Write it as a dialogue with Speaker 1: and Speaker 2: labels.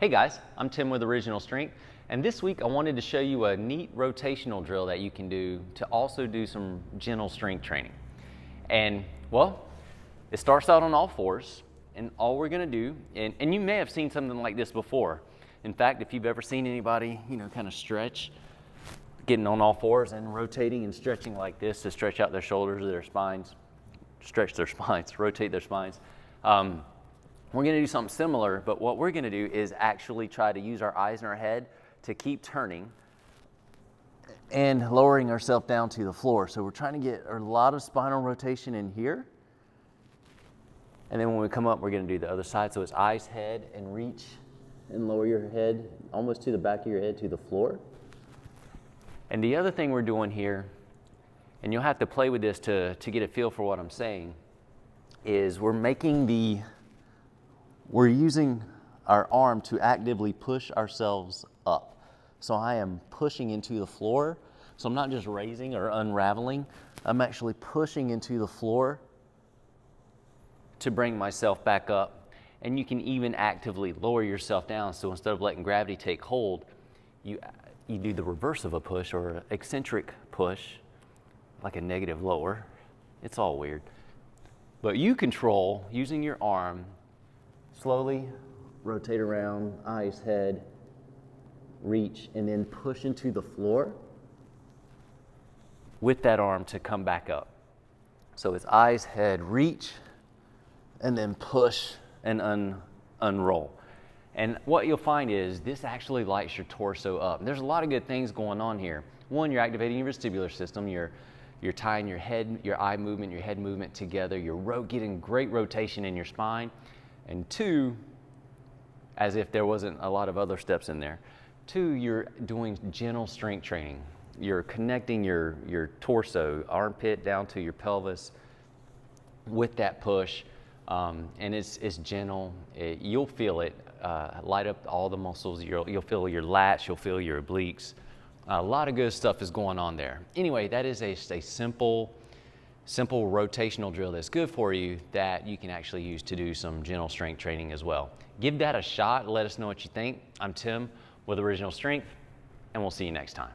Speaker 1: Hey guys, I'm Tim with Original Strength, and this week I wanted to show you a neat rotational drill that you can do to also do some gentle strength training. And well, it starts out on all fours, and all we're gonna do, and you may have seen something like this before. In fact, if you've ever seen anybody, kind of stretch, getting on all fours and rotating and stretching like this to stretch out their shoulders or their spines, stretch their spines, rotate their spines. We're gonna do something similar, but what we're gonna do is actually try to use our eyes in our head to keep turning and lowering ourselves down to the floor. So we're trying to get a lot of spinal rotation in here. And then when we come up, we're gonna do the other side. So it's eyes, head, and reach and lower your head almost to the back of your head to the floor. And the other thing we're doing here, and you'll have to play with this to get a feel for what I'm saying, is we're using our arm to actively push ourselves up. So I am pushing into the floor. So I'm not just raising or unraveling. I'm actually pushing into the floor to bring myself back up. And you can even actively lower yourself down. So instead of letting gravity take hold, you do the reverse of a push or an eccentric push, like a negative lower. It's all weird. But you control, using your arm, slowly rotate around, eyes, head, reach, and then push into the floor with that arm to come back up. So it's eyes, head, reach, and then push and unroll. And what you'll find is this actually lights your torso up. And there's a lot of good things going on here. One, you're activating your vestibular system. You're tying your head, your eye movement, your head movement together. You're getting great rotation in your spine. And two, as if there wasn't a lot of other steps in there, two, you're doing gentle strength training. You're connecting your torso, armpit down to your pelvis with that push. And it's gentle. You'll feel it light up all the muscles. You'll feel your lats, you'll feel your obliques. A lot of good stuff is going on there. Anyway, that is a simple rotational drill that's good for you that you can actually use to do some gentle strength training as well. Give that a shot. Let us know what you think. I'm Tim with Original Strength, and we'll see you next time.